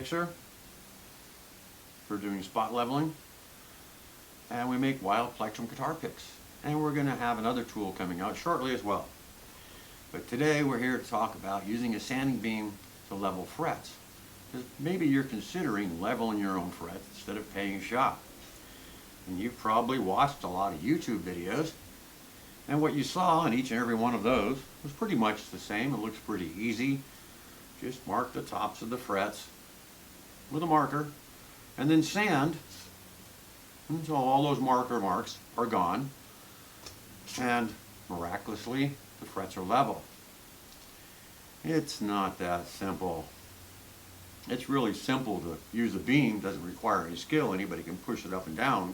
fixer for doing spot leveling. And we make wild plectrum guitar picks. And we're going to have another tool coming out shortly as well. But today we're here to talk about using a sanding beam to level frets. Because maybe you're considering leveling your own frets instead of paying a shop. And you've probably watched a lot of YouTube videos. And what you saw in each and every one of those was pretty much the same. It looks pretty easy. Just mark the tops of the frets with a marker and then sand until all those marker marks are gone, and miraculously the frets are level. It's not that simple. It's really simple to use a beam. Doesn't require any skill. Anybody can push it up and down,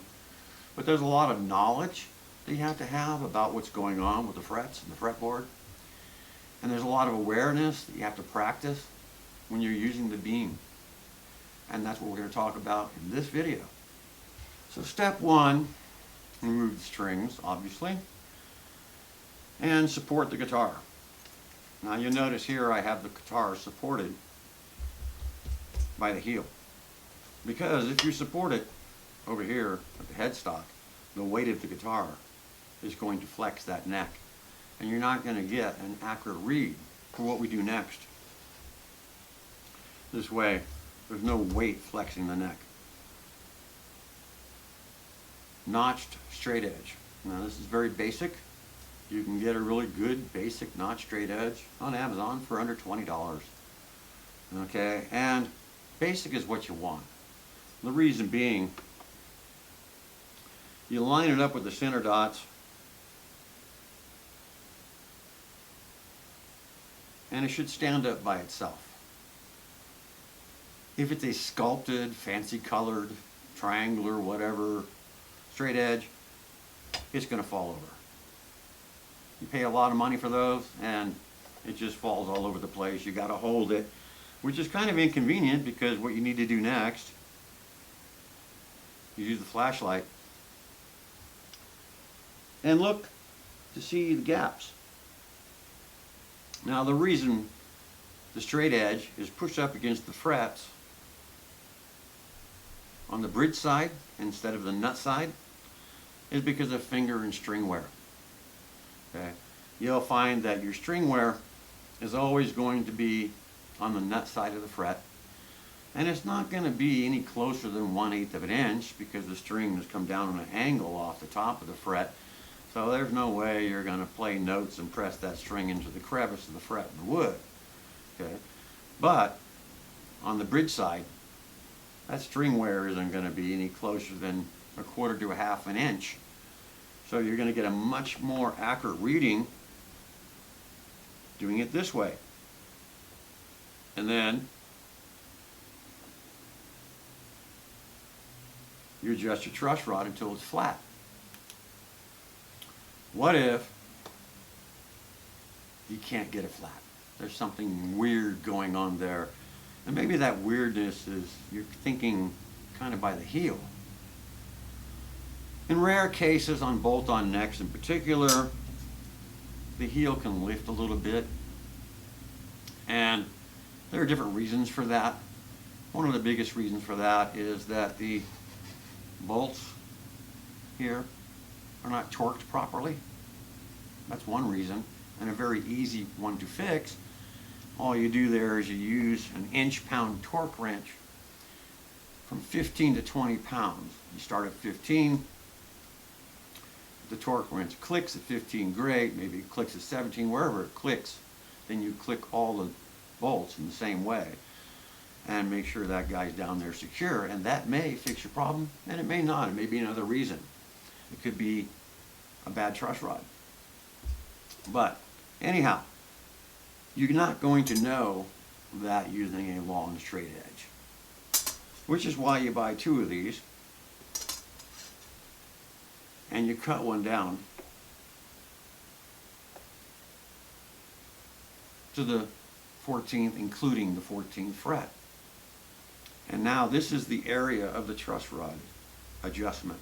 but there's a lot of knowledge that you have to have about what's going on with the frets and the fretboard, and there's a lot of awareness that you have to practice when you're using the beam, and that's what we're going to talk about in this video. So step one, remove the strings, obviously, and support the guitar. Now you'll notice here I have the guitar supported by the heel, because if you support it over here at the headstock, the weight of the guitar is going to flex that neck, and you're not going to get an accurate read for what we do next. This way, there's no weight flexing the neck. Notched straight edge. Now this is very basic. You can get a really good basic notched straight edge on Amazon for under $20. Okay, and basic is what you want. The reason being, you line it up with the center dots, and it should stand up by itself. If it's a sculpted, fancy colored, triangular, whatever, straight edge, it's going to fall over. You pay a lot of money for those, and it just falls all over the place. You got to hold it, which is kind of inconvenient, because what you need to do next, you use the flashlight and look to see the gaps. Now the reason the straight edge is pushed up against the frets on the bridge side instead of the nut side is because of finger and string wear. Okay, you'll find that your string wear is always going to be on the nut side of the fret, and it's not going to be any closer than 1/8 of an inch, because the string has come down on an angle off the top of the fret, so there's no way you're going to play notes and press that string into the crevice of the fret in the wood. Okay, but on the bridge side, that string wear isn't going to be any closer than 1/4 to 1/2 an inch. So you're going to get a much more accurate reading doing it this way. And then you adjust your truss rod until it's flat. What if you can't get it flat? There's something weird going on there. And maybe that weirdness is you're thinking kind of by the heel. In rare cases, on bolt-on necks in particular, the heel can lift a little bit, and there are different reasons for that. One of the biggest reasons for that is that the bolts here are not torqued properly. That's one reason, and a very easy one to fix. All you do there is you use an inch-pound torque wrench from 15 to 20 pounds. You start at 15. The torque wrench clicks at 15, great. Maybe it clicks at 17, wherever it clicks. Then you click all the bolts in the same way and make sure that guy's down there secure. And that may fix your problem, and it may not. It may be another reason. It could be a bad truss rod. But anyhow, you're not going to know that using a long straight edge, which is why you buy 2 of these and you cut one down to the 14th, including the 14th fret. And now this is the area of the truss rod adjustment.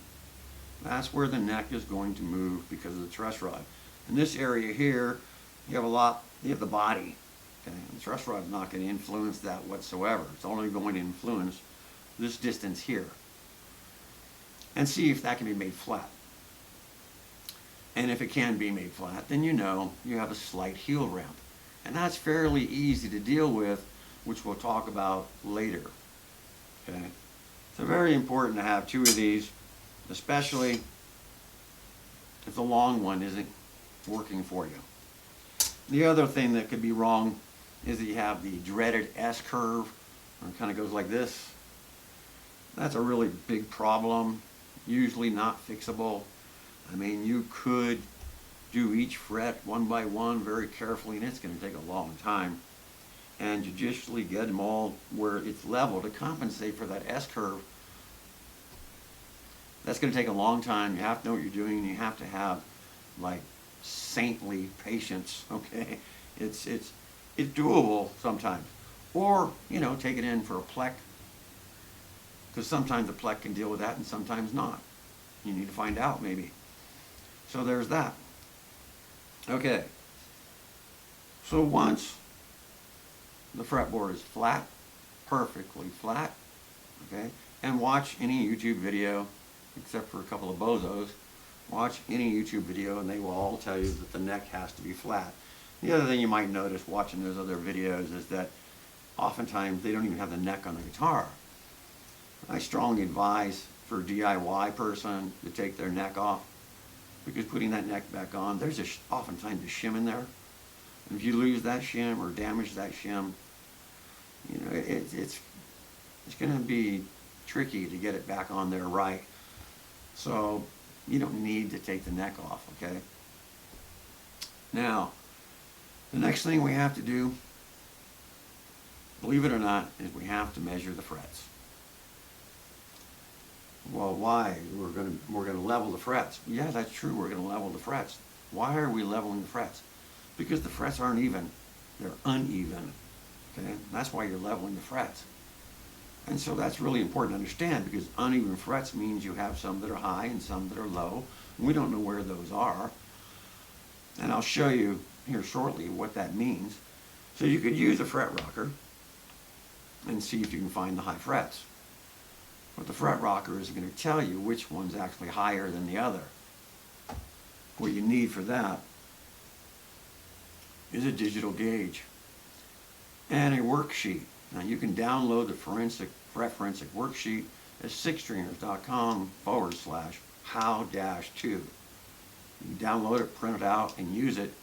That's where the neck is going to move because of the truss rod. In this area here, you have the body, Okay, and the truss rod's not going to influence that whatsoever. It's only going to influence this distance here. And see if that can be made flat. And if it can be made flat, then you know you have a slight heel ramp. And that's fairly easy to deal with, which we'll talk about later. Okay? So very important to have two of these, especially if the long one isn't working for you. The other thing that could be wrong is that you have the dreaded S curve, or it kind of goes like this. That's a really big problem, usually not fixable. I mean, you could do each fret one by one very carefully, and it's going to take a long time, and judiciously get them all where it's level to compensate for that S curve. That's going to take a long time. You have to know what you're doing, and you have to have like saintly patience. Okay, it's doable sometimes, or you know, take it in for a plec, because sometimes the plec can deal with that and sometimes not. You need to find out maybe. So there's that. Okay, so once the fretboard is flat, perfectly flat, okay, and watch any YouTube video, except for a couple of bozos, watch any YouTube video and they will all tell you that the neck has to be flat. The other thing you might notice watching those other videos is that oftentimes they don't even have the neck on the guitar. I strongly advise for a DIY person to take their neck off, because putting that neck back on, there's oftentimes a shim in there. And if you lose that shim or damage that shim, you know, it's going to be tricky to get it back on there right. So you don't need to take the neck off, okay? Now, the next thing we have to do, believe it or not, is we have to measure the frets. Well, why? We're going to level the frets. Yeah, that's true. We're going to level the frets. Why are we leveling the frets? Because the frets aren't even. They're uneven. Okay? That's why you're leveling the frets. And so that's really important to understand, because uneven frets means you have some that are high and some that are low. And we don't know where those are. And I'll show you here shortly what that means. So you could use a fret rocker and see if you can find the high frets. But the fret rocker is going to tell you which one's actually higher than the other. What you need for that is a digital gauge and a worksheet. Now you can download the fret forensic worksheet at SixStringers.com/how-2. You can download it, print it out, and use it.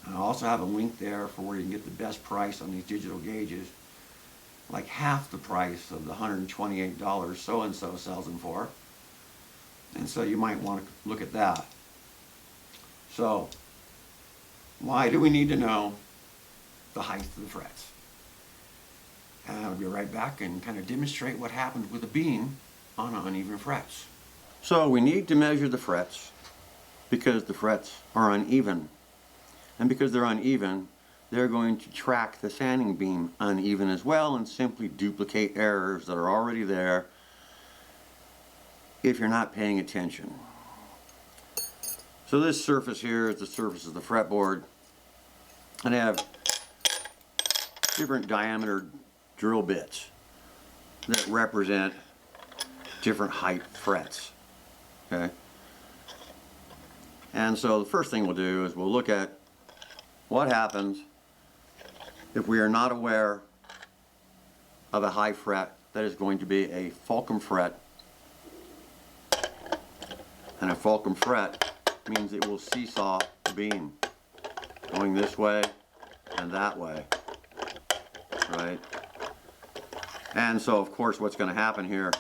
And I also have a link there for where you can get the best price on these digital gauges. Like half the price of the $128 so-and-so sells them for. And so you might want to look at that. So, why do we need to know the height of the frets? And I'll be right back and kind of demonstrate what happens with a beam on uneven frets. So we need to measure the frets because the frets are uneven. And because they're uneven, they're going to track the sanding beam uneven as well and simply duplicate errors that are already there if you're not paying attention. So this surface here is the surface of the fretboard, and I have different diameter drill bits that represent different height frets. Okay? And so the first thing we'll do is we'll look at what happens if we are not aware of a high fret that is going to be a fulcrum fret. And a fulcrum fret means it will seesaw the beam, going this way and that way, right? And so of course what's going to happen here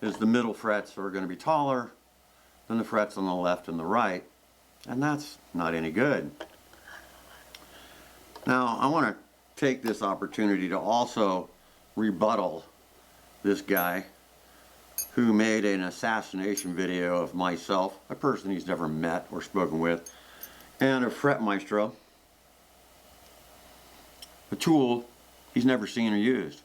is the middle frets are going to be taller than the frets on the left and the right, and that's not any good. Now I want to take this opportunity to also rebuttal this guy who made an assassination video of myself, a person he's never met or spoken with, and of FretMaestro, a tool he's never seen or used.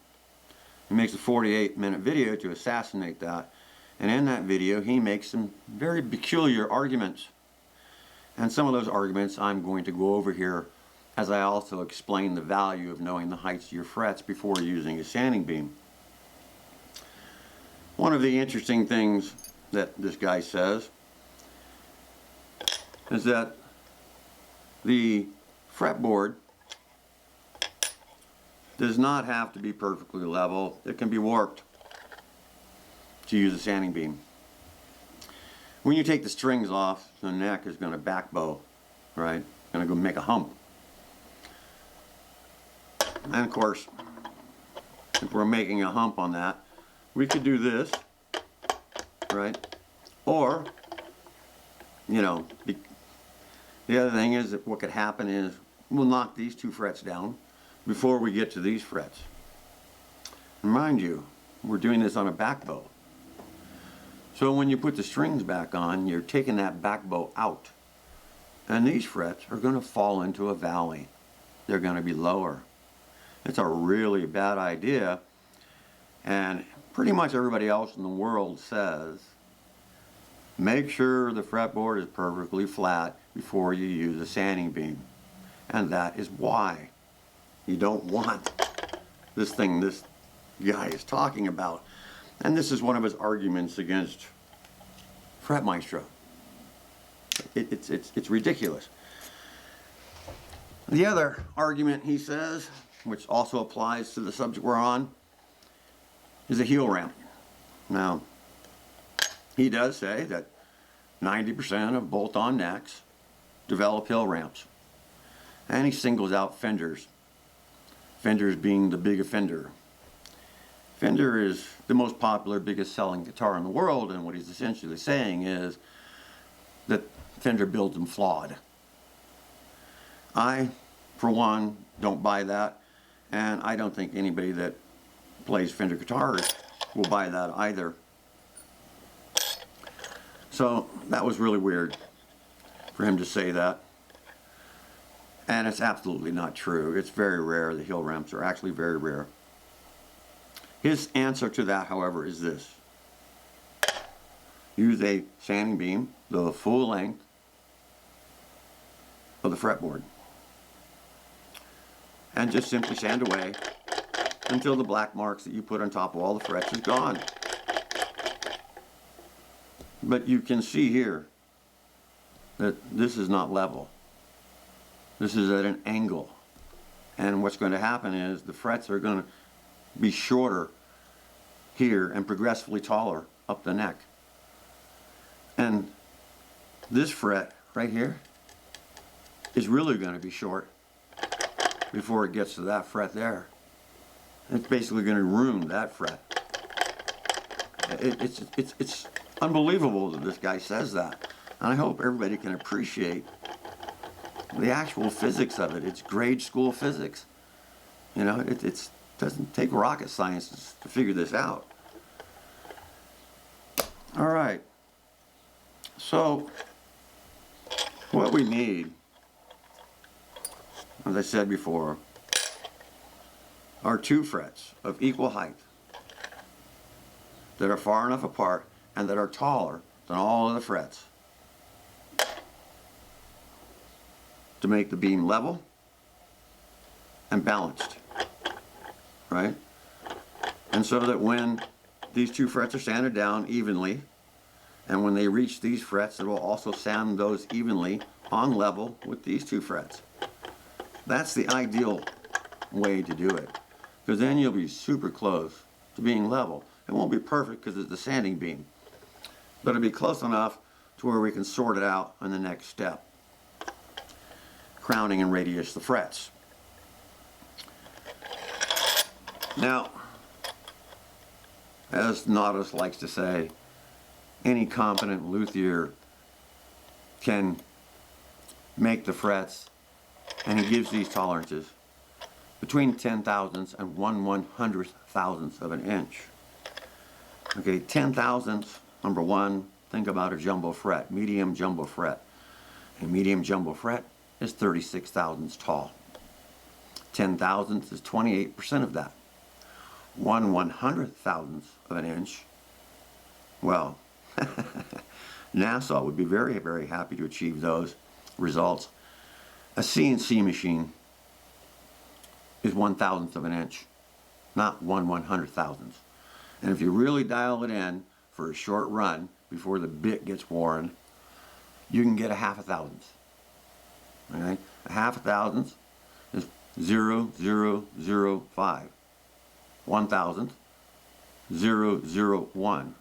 He makes a 48-minute video to assassinate that, and in that video he makes some very peculiar arguments, and some of those arguments I'm going to go over here as I also explained the value of knowing the heights of your frets before using a sanding beam. One of the interesting things that this guy says is that the fretboard does not have to be perfectly level. It can be warped to use a sanding beam. When you take the strings off, the neck is going to back bow, right? Going to go make a hump. And of course, if we're making a hump on that, we could do this, right? Or, you know, the other thing is that what could happen is we'll knock these two frets down before we get to these frets. And mind you, we're doing this on a back bow. So when you put the strings back on, you're taking that back bow out. And these frets are going to fall into a valley. They're going to be lower. It's a really bad idea. And pretty much everybody else in the world says, make sure the fretboard is perfectly flat before you use a sanding beam. And that is why you don't want this thing this guy is talking about. And this is one of his arguments against FretMaestro. It's ridiculous. The other argument he says, which also applies to the subject we're on, is a heel ramp. Now, he does say that 90% of bolt-on necks develop heel ramps. And he singles out Fenders. Fenders being the big offender. Fender is the most popular, biggest selling guitar in the world, and what he's essentially saying is that Fender builds them flawed. I, for one, don't buy that, and I don't think anybody that plays Fender guitars will buy that either. So that was really weird for him to say that. And it's absolutely not true. It's very rare. The heel ramps are actually very rare. His answer to that, however, is this. Use a sanding beam, the full length of the fretboard. And just simply sand away until the black marks that you put on top of all the frets is gone. But you can see here that this is not level. This is at an angle. And what's going to happen is the frets are going to be shorter here and progressively taller up the neck. And this fret right here is really going to be short before it gets to that fret there. It's basically going to ruin that fret. It's unbelievable that this guy says that. And I hope everybody can appreciate the actual physics of it. It's grade school physics. You know, it doesn't take rocket science to figure this out. All right. So, what we need, as I said before, are two frets of equal height that are far enough apart and that are taller than all of the frets to make the beam level and balanced, right? And so that when these two frets are sanded down evenly, and when they reach these frets, it will also sand those evenly on level with these two frets. That's the ideal way to do it, because then you'll be super close to being level. It won't be perfect because it's a sanding beam, but it'll be close enough to where we can sort it out on the next step. Crowning and radius the frets. Now, as Nautilus likes to say, any competent luthier can make the frets, and he gives these tolerances between 10,000ths and 1/100,000th of an inch. Okay, 10,000ths, number one, think about a jumbo fret, medium jumbo fret. A medium jumbo fret is 36 thousandths tall. 10,000ths is 28% of that. 1/100,000th of an inch, well, NASA would be very, very happy to achieve those results. A CNC machine is 1/1000th of an inch, not 1/100,000th. And if you really dial it in for a short run before the bit gets worn, you can get a 1/2,000th. Okay? A 1/2,000th is 0.005. 1/1000th, 0.001.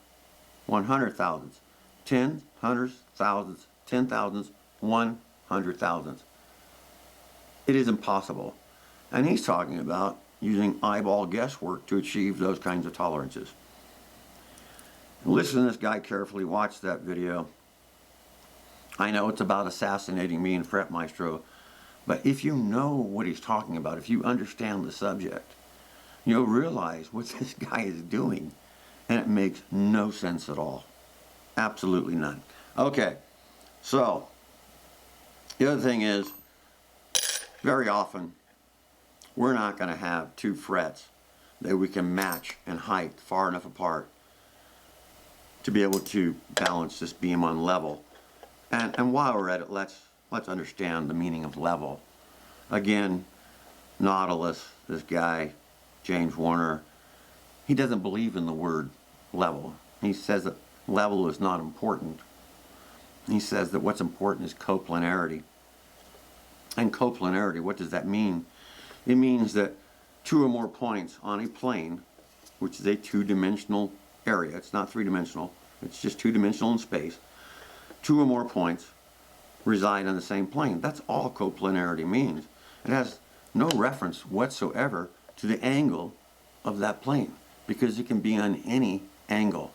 100,000ths, 10 hundredths, thousandths, 10,000ths, 100,000ths. It is impossible. And he's talking about using eyeball guesswork to achieve those kinds of tolerances. Listen to this guy carefully, watch that video. I know it's about assassinating me and FretMaestro, but if you know what he's talking about, if you understand the subject, you'll realize what this guy is doing, and it makes no sense at all. Absolutely none. Okay, so the other thing is, very often we're not going to have two frets that we can match in height far enough apart to be able to balance this beam on level. And while we're at it, let's understand the meaning of level. Again, Nautilus, this guy, James Warner, he doesn't believe in the word level. He says that level is not important. He says that what's important is coplanarity. And coplanarity, what does that mean? It means that two or more points on a plane, which is a two-dimensional area, it's not three-dimensional, it's just two-dimensional in space, two or more points reside on the same plane. That's all coplanarity means. It has no reference whatsoever to the angle of that plane, because it can be on any angle.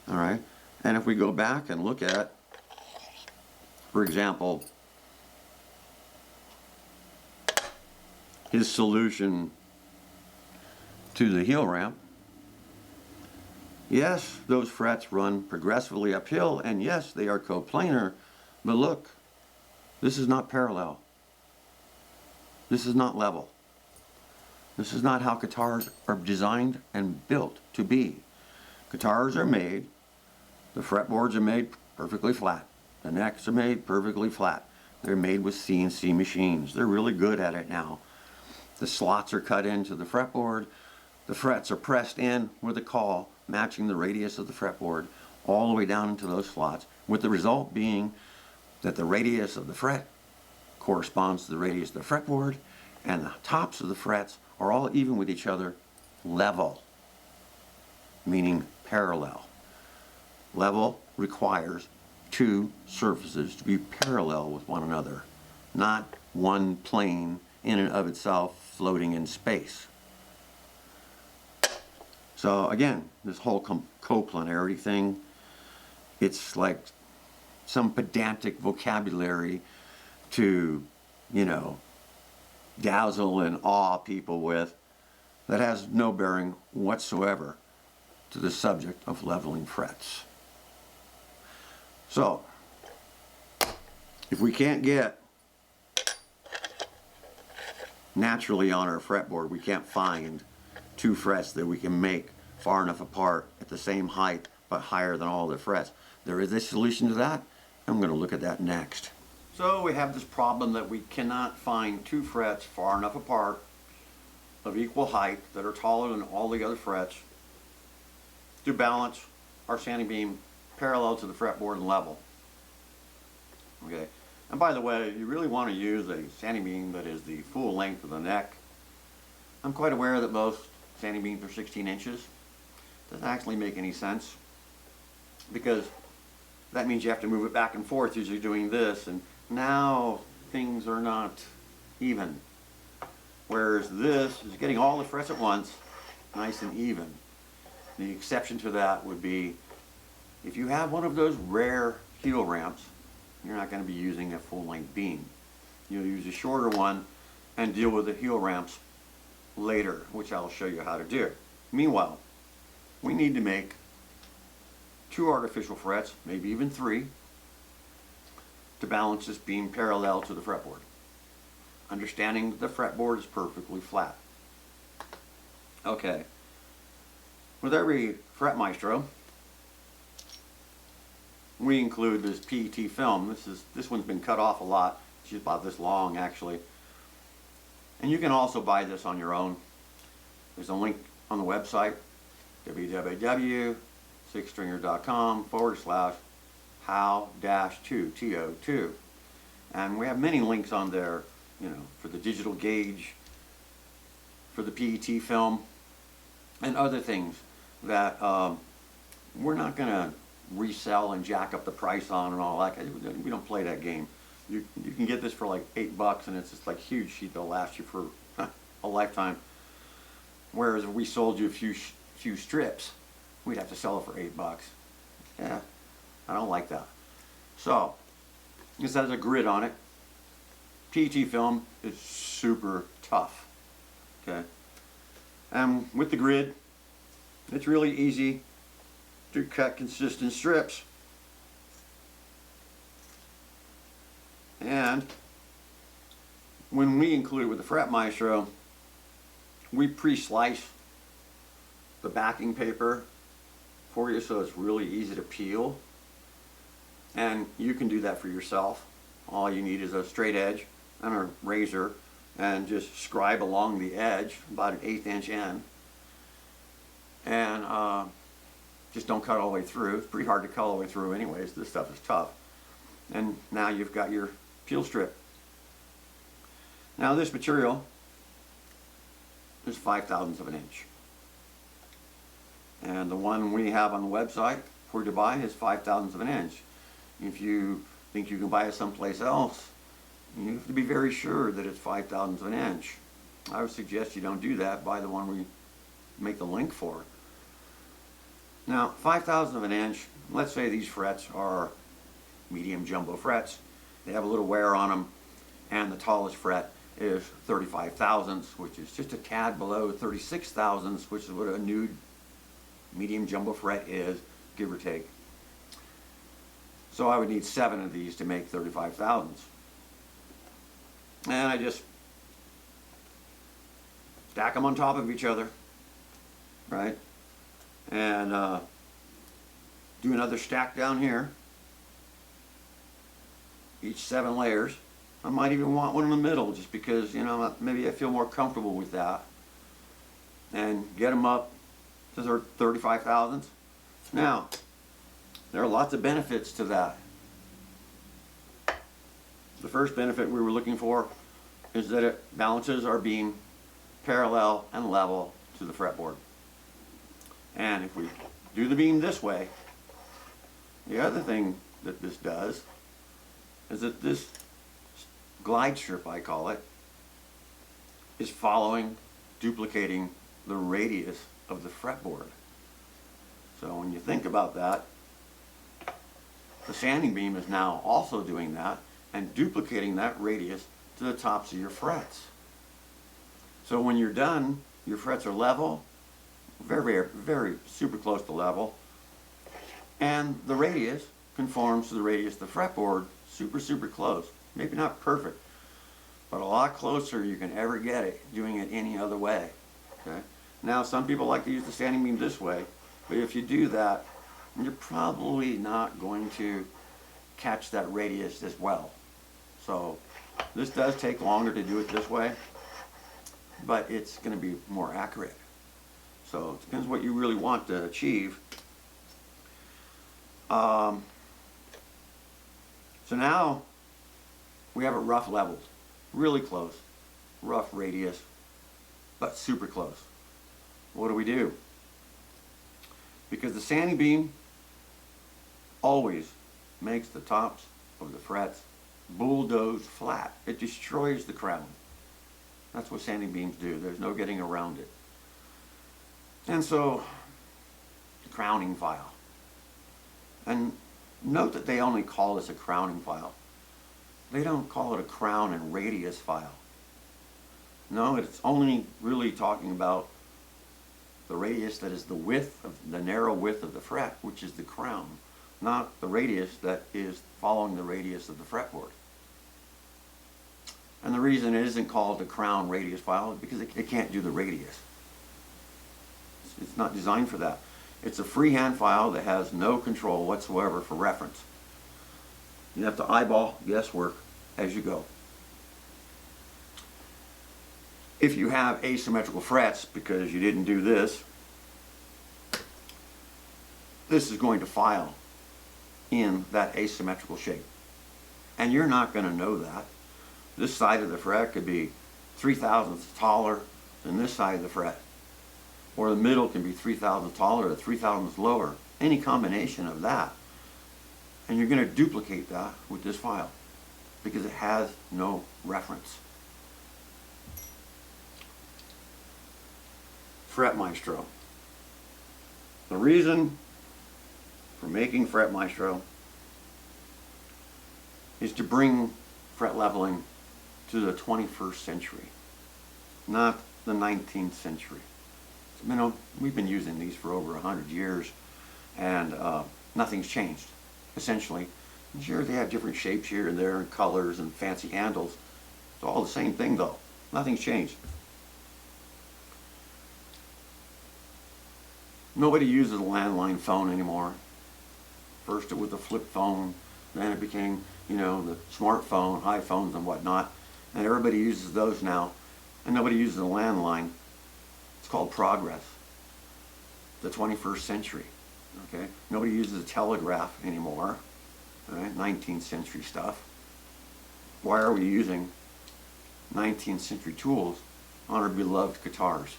All right, and if we go back and look at, for example, his solution to the heel ramp, yes, those frets run progressively uphill, and yes, they are coplanar, but look, this is not parallel. This is not level. This is not how guitars are designed and built to be. Guitars are made, the fretboards are made perfectly flat. The necks are made perfectly flat. They're made with CNC machines. They're really good at it now. The slots are cut into the fretboard. The frets are pressed in with a caul matching the radius of the fretboard all the way down into those slots, with the result being that the radius of the fret corresponds to the radius of the fretboard, and the tops of the frets are all even with each other, level, meaning parallel. Level requires two surfaces to be parallel with one another, not one plane in and of itself floating in space. So again, this whole coplanarity thing, it's like some pedantic vocabulary to, you know, dazzle and awe people with, that has no bearing whatsoever to the subject of leveling frets. So, if we can't get naturally on our fretboard, we can't find two frets that we can make far enough apart at the same height but higher than all the frets. There is a solution to that. I'm going to look at that next. So we have this problem that we cannot find two frets far enough apart of equal height that are taller than all the other frets to balance our sanding beam parallel to the fretboard and level. Okay, and by the way, you really want to use a sanding beam that is the full length of the neck. I'm quite aware that most sanding beams are 16 inches. Doesn't actually make any sense, because that means you have to move it back and forth as you're doing this, and now things are not even. Whereas this is getting all the frets at once, nice and even. The exception to that would be if you have one of those rare heel ramps, you're not going to be using a full-length beam. You'll use a shorter one and deal with the heel ramps later, which I'll show you how to do. Meanwhile, we need to make two artificial frets, maybe even three, to balance this beam parallel to the fretboard. Understanding that the fretboard is perfectly flat. Okay, with every FretMaestro, we include this PET film. This one's been cut off a lot. It's about this long actually. And you can also buy this on your own. There's a link on the website, www.sixstringers.com/how-2, TO2. And we have many links on there, you know, for the digital gauge, for the PET film, and other things that we're not going to resell and jack up the price on and all that. We don't play that game. You can get this for like $8, and it's just like huge sheet that'll last you for a lifetime. Whereas if we sold you a few strips, we'd have to sell it for $8. Yeah, I don't like that. So this has a grid on it. PET film is super tough. Okay, and with the grid, it's really easy to cut consistent strips. And when we include it with the FretMaestro, we pre-slice the backing paper for you so it's really easy to peel. And you can do that for yourself. All you need is a straight edge and a razor, and just scribe along the edge about an 1/8 inch in. And just don't cut all the way through. It's pretty hard to cut all the way through anyways. This stuff is tough. And now you've got your peel strip. Now this material is 5/1000 of an inch. And the one we have on the website for you to buy is 5/1000 of an inch. If you think you can buy it someplace else, you have to be very sure that it's 5/1000 of an inch. I would suggest you don't do that. Buy the one we make the link for. Now 5/1000 of an inch, let's say these frets are medium jumbo frets. They have a little wear on them, and the tallest fret is 35 thousandths, which is just a tad below 36 thousandths, which is what a nude medium jumbo fret is, give or take. So I would need 7 of these to make 35 thousandths. And I just stack them on top of each other, right? And do another stack down here. Each 7 layers. I might even want one in the middle, just because, you know, maybe I feel more comfortable with that. And get them up to their 35 thousandths. Now, there are lots of benefits to that. The first benefit we were looking for is that it balances our beam parallel and level to the fretboard. And if we do the beam this way, the other thing that this does is that this glide strip, I call it, is duplicating the radius of the fretboard. So when you think about that, the sanding beam is now also doing that and duplicating that radius to the tops of your frets. So when you're done, your frets are level, very super close to level, and the radius conforms to the radius of the fretboard, super close. Maybe not perfect, but a lot closer you can ever get it doing it any other way. Okay. Now some people like to use the sanding beam this way, but if you do that, you're probably not going to catch that radius as well. So this does take longer to do it this way, but it's going to be more accurate. So it depends what you really want to achieve. So now we have it rough leveled, really close, rough radius, but super close. What do? Because the sanding beam always makes the tops of the frets bulldoze flat. It destroys the crown. That's what sanding beams do. There's no getting around it. And so, the crowning file. And note that they only call this a crowning file. They don't call it a crown and radius file. No, it's only really talking about the radius that is the width of the narrow width of the fret, which is the crown, not the radius that is following the radius of the fretboard. And the reason it isn't called a crown radius file is because it can't do the radius. It's not designed for that. It's a freehand file that has no control whatsoever for reference. You have to eyeball guesswork as you go. If you have asymmetrical frets because you didn't do this, this is going to file in that asymmetrical shape. And you're not going to know that. This side of the fret could be 3/1000ths taller than this side of the fret. Or the middle can be 3/1000ths taller or 3/1000ths lower. Any combination of that. And you're going to duplicate that with this file because it has no reference. FretMaestro. The reason for making FretMaestro is to bring fret leveling to the 21st century, not the 19th century. You know, we've been using these for over 100 years and nothing's changed, essentially. And sure, they have different shapes here and there and colors and fancy handles. It's all the same thing though. Nothing's changed. Nobody uses a landline phone anymore. First it was a flip phone, then it became, you know, the smartphone, iPhones and whatnot. And everybody uses those now. And nobody uses a landline. It's called progress. The 21st century. Okay? Nobody uses a telegraph anymore. Right? 19th century stuff. Why are we using 19th century tools on our beloved guitars?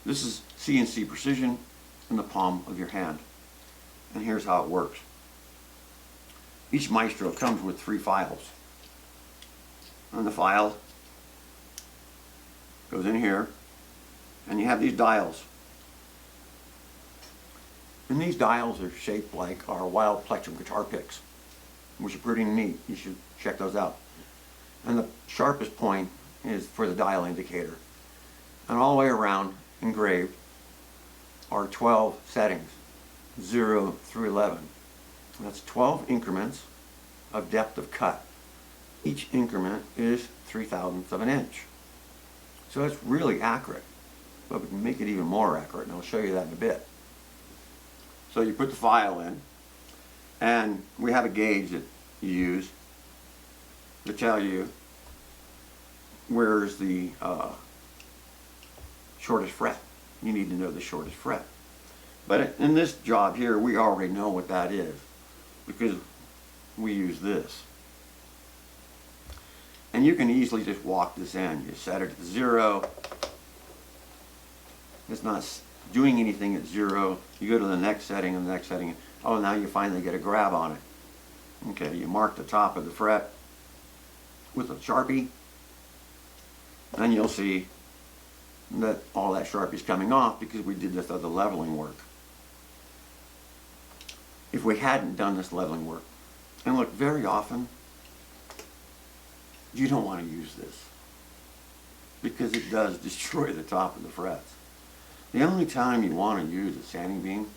This is CNC precision in the palm of your hand. And here's how it works. Each Maestro comes with 3 files. And the file goes in here, and you have these dials. And these dials are shaped like our wild plectrum guitar picks, which are pretty neat. You should check those out. And the sharpest point is for the dial indicator. And all the way around, engraved, are 12 settings, 0 through 11. That's 12 increments of depth of cut. Each increment is 3/1000ths of an inch. So it's really accurate, but we can make it even more accurate, and I'll show you that in a bit. So you put the file in, and we have a gauge that you use to tell you where's the shortest fret. You need to know the shortest fret. But in this job here, we already know what that is because we use this. And you can easily just walk this in. You set it at 0. It's not doing anything at 0. You go to the next setting and the next setting. Oh, now you finally get a grab on it. Okay, you mark the top of the fret with a Sharpie. And you'll see that all that Sharpie's coming off because we did this other leveling work. If we hadn't done this leveling work, and look, very often you don't want to use this because it does destroy the top of the frets. The only time you want to use a sanding beam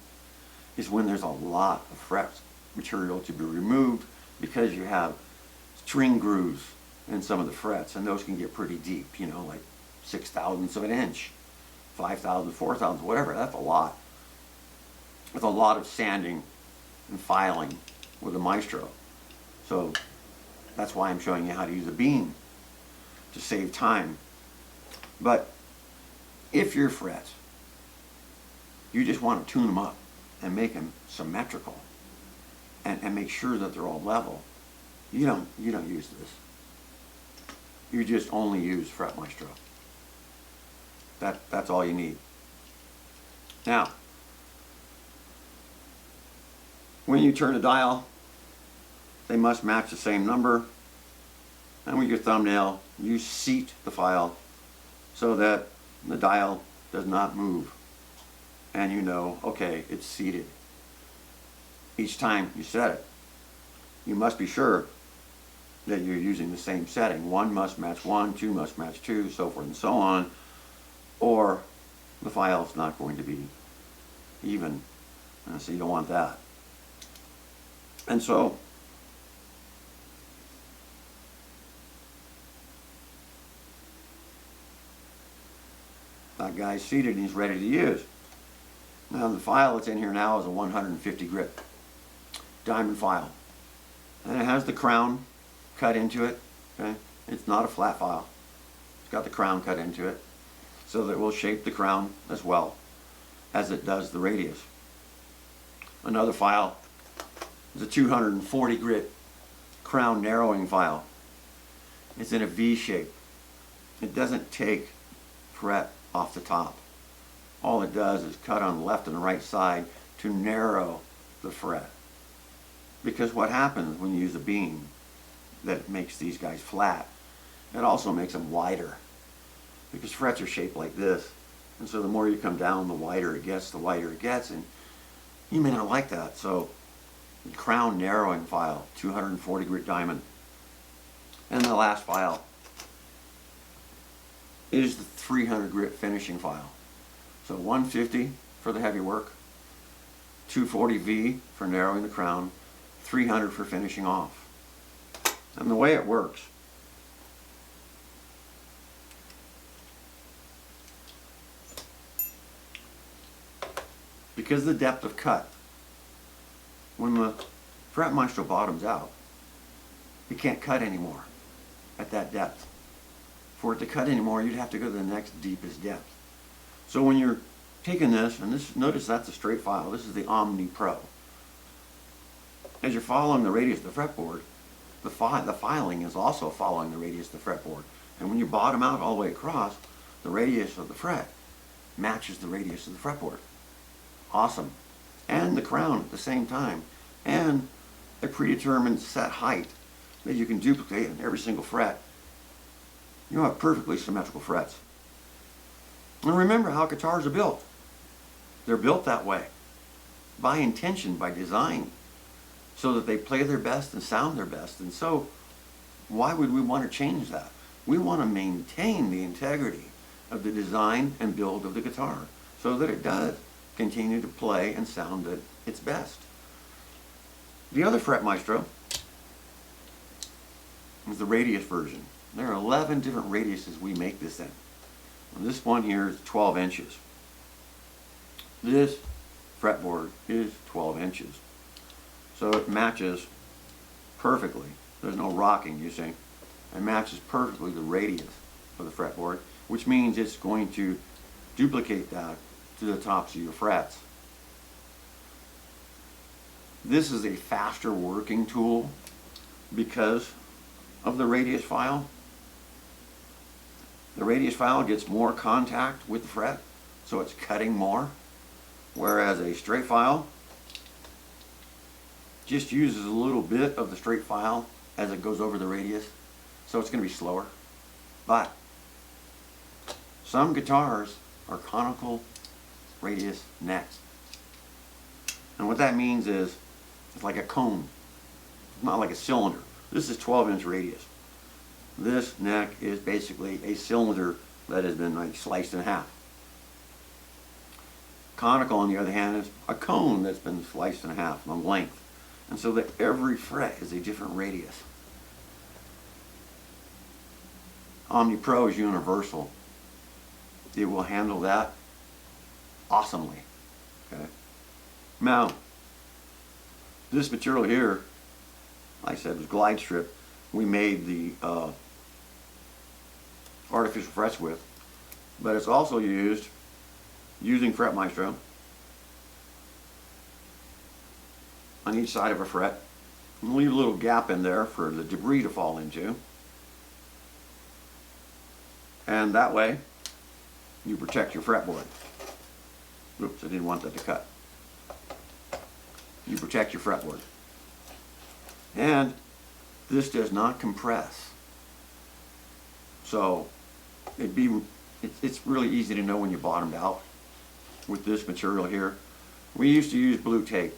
is when there's a lot of fret material to be removed because you have string grooves in some of the frets, and those can get pretty deep, you know, like 6/1000ths of an inch, 5/1000ths, 4/1000ths, whatever. That's a lot. With a lot of sanding and filing with a Maestro. So that's why I'm showing you how to use a beam to save time. But if your frets, you just want to tune them up and make them symmetrical and make sure that they're all level, you don't use this. You just only use FretMaestro. That's all you need. Now, when you turn a dial, they must match the same number. And with your thumbnail, you seat the file so that the dial does not move. And you know, okay, it's seated. Each time you set it, you must be sure that you're using the same setting. 1 must match 1, 2 must match 2, so forth and so on, or the file's not going to be even. So you don't want that. And so that guy's seated and he's ready to use. Now the file that's in here now is a 150 grit diamond file. And it has the crown cut into it. Okay? It's not a flat file. It's got the crown cut into it, so that it will shape the crown as well as it does the radius. Another file is a 240 grit crown narrowing file. It's in a V shape. It doesn't take fret off the top. All it does is cut on the left and the right side to narrow the fret. Because what happens when you use a beam that makes these guys flat, it also makes them wider. Because frets are shaped like this. And so the more you come down, the wider it gets, and you may not like that. So crown narrowing file, 240 grit diamond. And the last file is the 300 grit finishing file. So 150 for the heavy work, 240V for narrowing the crown, 300 for finishing off. And the way it works, because of the depth of cut, when the FretMaestro bottoms out, you can't cut anymore at that depth. For it to cut anymore, you'd have to go to the next deepest depth. So when you're taking this, and this, notice that's a straight file. This is the Omni Pro. As you're following the radius of the fretboard, the filing is also following the radius of the fretboard. And when you bottom out all the way across, the radius of the fret matches the radius of the fretboard. Awesome. And the crown at the same time. And a predetermined set height that you can duplicate in every single fret. You have perfectly symmetrical frets. And remember how guitars are built. They're built that way. By intention, by design. So that they play their best and sound their best. And so, why would we want to change that? We want to maintain the integrity of the design and build of the guitar. So that it does continue to play and sound at its best. The other FretMaestro is the radius version. There are 11 different radiuses we make this in. And this one here is 12 inches. This fretboard is 12 inches. So it matches perfectly. There's no rocking, you see. It matches perfectly the radius of the fretboard, which means it's going to duplicate that to the tops of your frets. This is a faster working tool because of the radius file. The radius file gets more contact with the fret, so it's cutting more, whereas a straight file just uses a little bit of the straight file as it goes over the radius, so it's going to be slower. But some guitars are conical radius necks. And what that means is it's like a cone. It's not like a cylinder. This is 12-inch radius. This neck is basically a cylinder that has been like sliced in half. Conical, on the other hand, is a cone that's been sliced in half on length. And so that every fret is a different radius. Omni Pro is universal. It will handle that awesomely. Okay. Now, this material here, like I said, was glide strip. We made the artificial frets with, but it's also used using FretMaestro on each side of a fret, and leave a little gap in there for the debris to fall into, and that way you protect your fretboard. Oops, I didn't want that to cut. You protect your fretboard. And this does not compress. So it's really easy to know when you bottomed out with this material here. We used to use blue tape.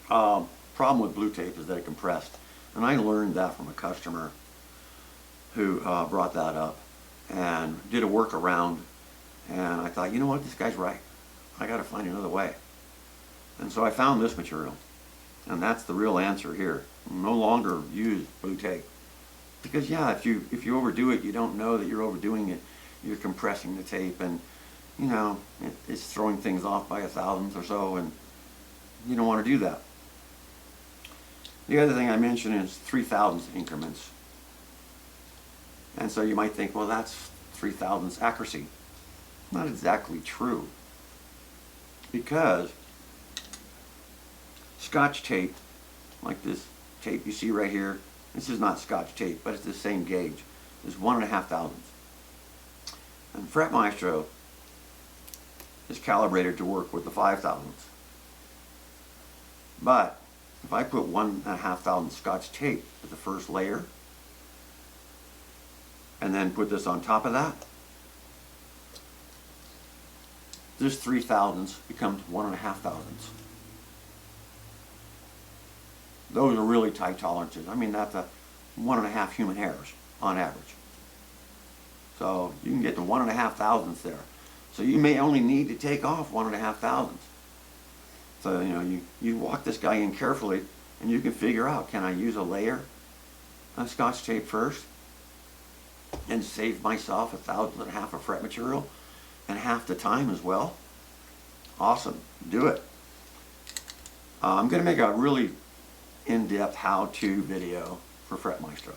Problem with blue tape is that it compressed. And I learned that from a customer who brought that up and did a workaround. And I thought, you know what, this guy's right. I got to find another way. And so I found this material. And that's the real answer here. No longer use blue tape. Because yeah, if you overdo it, you don't know that you're overdoing it. You're compressing the tape, and you know, it's throwing things off by a thousandth or so, and you don't want to do that. The other thing I mentioned is 3/1000 increments. And so you might think, well, that's 3/1000 accuracy. Not exactly true, because Scotch tape, like this tape you see right here, this is not Scotch tape, but it's the same gauge, is 1.5 thousandths. And FretMaestro is calibrated to work with the 5/1000ths. But if I put 1.5 thousandths Scotch tape as the first layer, and then put this on top of that, this 3/1000ths becomes 1.5 thousandths. Those are really tight tolerances. I mean, that's a 1.5 human hairs on average. So you can get to 1.5 thousandths there. So you may only need to take off 1.5 thousandths. So you walk this guy in carefully, and you can figure out, can I use a layer of Scotch tape first and save myself 1/1000th of fret material and half the time as well? Awesome, do it. I'm going to make a really in-depth how-to video for FretMaestro.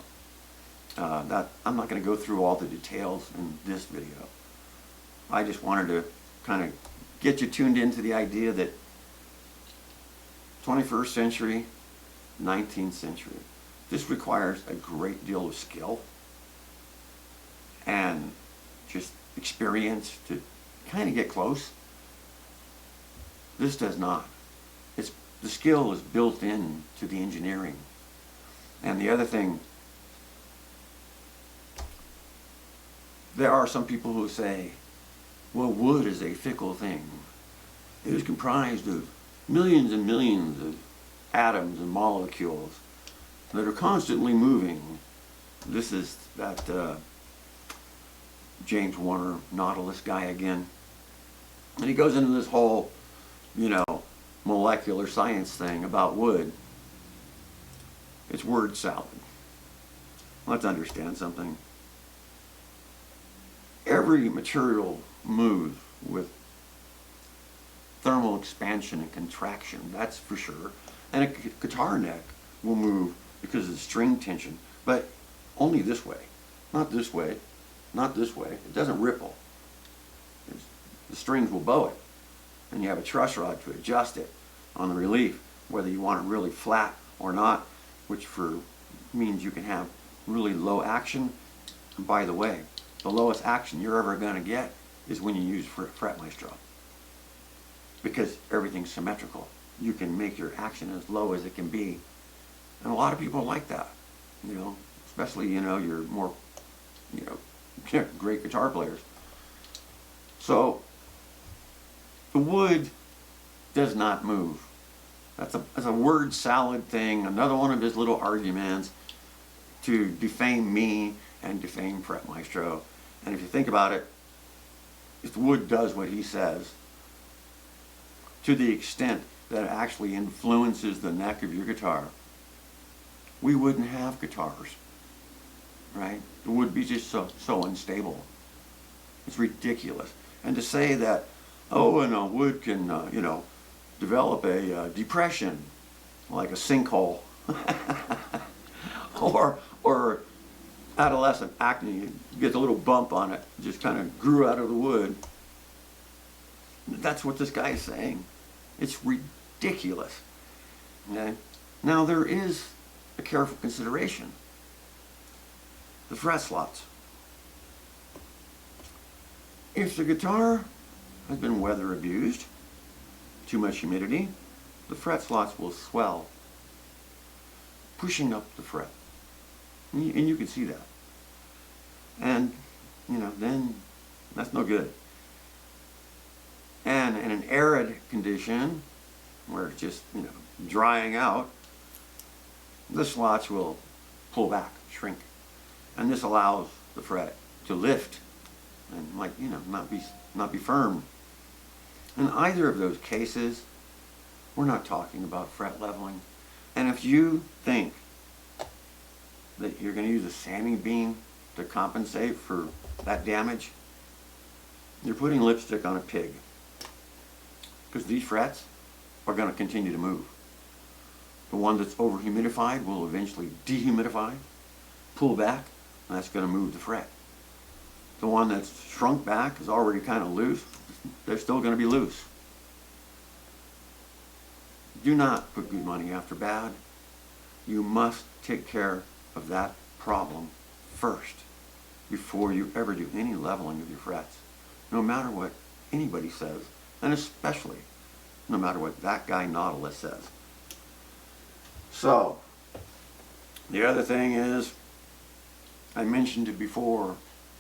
I'm not going to go through all the details in this video. I just wanted to kind of get you tuned into the idea that 21st century, 19th century, this requires a great deal of skill and just experience to kind of get close. This does not. The skill is built in to the engineering. And the other thing, there are some people who say, well, wood is a fickle thing. It is comprised of millions and millions of atoms and molecules that are constantly moving. This is that James Warner Nautilus guy again. And he goes into this whole, molecular science thing about wood. It's word salad. Let's understand something. Every material moves with thermal expansion and contraction, that's for sure. And a guitar neck will move because of the string tension, but only this way. Not this way, not this way. It doesn't ripple. The strings will bow it. And you have a truss rod to adjust it on the relief, whether you want it really flat or not, which means you can have really low action. And by the way, the lowest action you're ever going to get is when you use FretMaestro, because everything's symmetrical. You can make your action as low as it can be, and a lot of people like that. Especially your more great guitar players. So the wood does not move. That's a word salad thing, another one of his little arguments to defame me and defame FretMaestro. And if you think about it, if the wood does what he says, to the extent that it actually influences the neck of your guitar, we wouldn't have guitars, right? It would be just so unstable. It's ridiculous. And to say that, wood can, develop a depression, like a sinkhole, or adolescent acne, you get a little bump on it, just kind of grew out of the wood. That's what this guy is saying. It's ridiculous. Okay? Now there is a careful consideration. The fret slots. If the guitar has been weather abused, too much humidity, the fret slots will swell, pushing up the fret. And you can see that. And, then that's no good. And in an arid condition, where it's just, drying out, the slots will pull back, shrink. And this allows the fret to lift and not be firm. In either of those cases, we're not talking about fret leveling. And if you think that you're going to use a sanding beam to compensate for that damage, you're putting lipstick on a pig. Because these frets are going to continue to move. The one that's over humidified will eventually dehumidify, pull back, and that's going to move the fret. The one that's shrunk back is already kind of loose. They're still going to be loose. Do not put good money after bad. You must take care of that problem first before you ever do any leveling of your frets. No matter what anybody says, and especially no matter what that guy Nautilus says. So, the other thing is, I mentioned it before,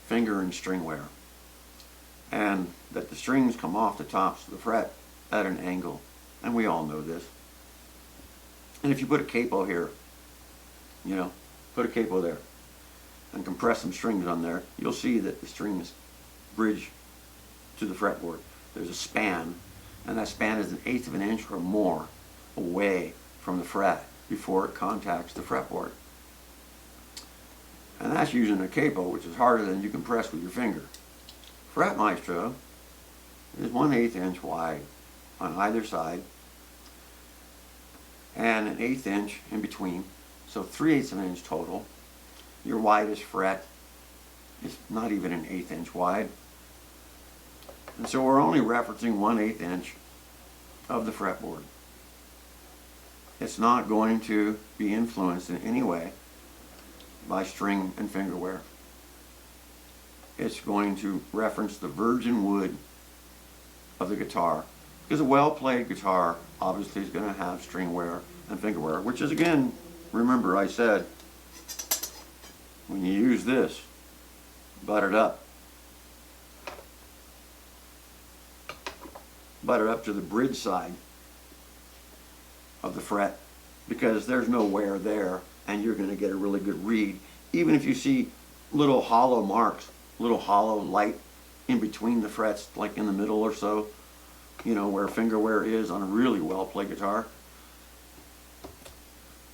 finger and string wear. And that the strings come off the tops of the fret at an angle. And we all know this. And if you put a capo here, you know, put a capo there and compress some strings on there, you'll see that the strings bridge to the fretboard. There's a span, and that span is 1/8 of an inch or more away from the fret before it contacts the fretboard. And that's using a capo, which is harder than you can press with your finger. FretMaestro is 1/8 inch wide on either side and 1/8 inch in between, so 3/8 of an inch total. Your widest fret is not even 1/8 inch wide, and so we're only referencing 1/8 inch of the fretboard. It's not going to be influenced in any way by string and finger wear. It's going to reference the virgin wood of the guitar, because a well-played guitar obviously is going to have string wear and finger wear, which is, again, remember I said, when you use this, butt it up to the bridge side of the fret, because there's no wear there, and you're going to get a really good read. Even if you see little hollow marks, little hollow light in between the frets, like in the middle or so, you know, where finger wear is on a really well played guitar.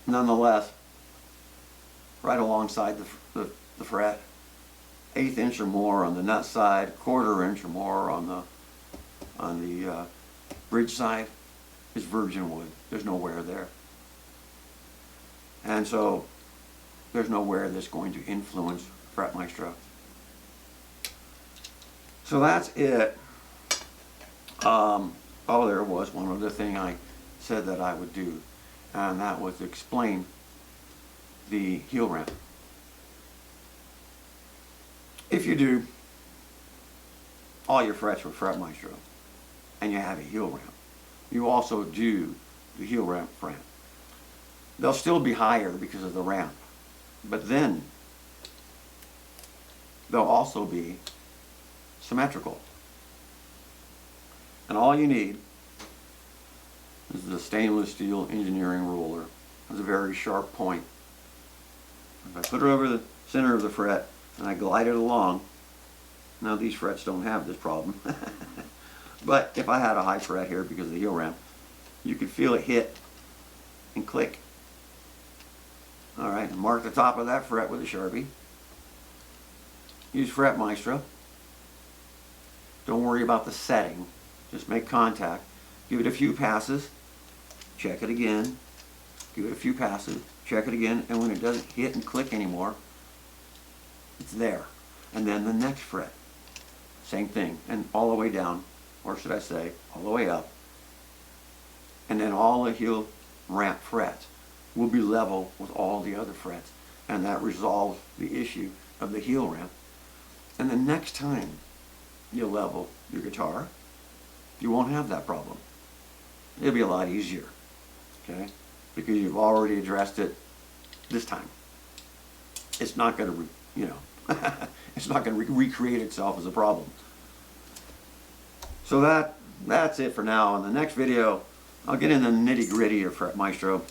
Nonetheless, right alongside the fret, 1/8 inch or more on the nut side, 1/4 inch or more on the bridge side is virgin wood. There's no wear there. And so there's no wear that's going to influence FretMaestro. So that's it. Oh, there was one other thing I said that I would do, and that was explain the heel ramp. If you do all your frets with FretMaestro and you have a heel ramp, you also do the heel ramp fret. They'll still be higher because of the ramp, but then they'll also be symmetrical. And all you need is the stainless steel engineering ruler. It's a very sharp point. If I put it over the center of the fret and I glide it along, now these frets don't have this problem, but if I had a high fret here because of the heel ramp, you could feel it hit and click. Alright, mark the top of that fret with a Sharpie. Use FretMaestro. Don't worry about the setting. Just make contact. Give it a few passes. Check it again. Give it a few passes. Check it again. And when it doesn't hit and click anymore, it's there. And then the next fret. Same thing. And all the way down. Or should I say, all the way up. And then all the heel ramp frets will be level with all the other frets, and that resolves the issue of the heel ramp. And the next time you level your guitar, you won't have that problem. It'll be a lot easier, okay? Because you've already addressed it this time. It's not going to, you know, it's not going to recreate itself as a problem. So that's it for now. In the next video, I'll get in the nitty-gritty of FretMaestro.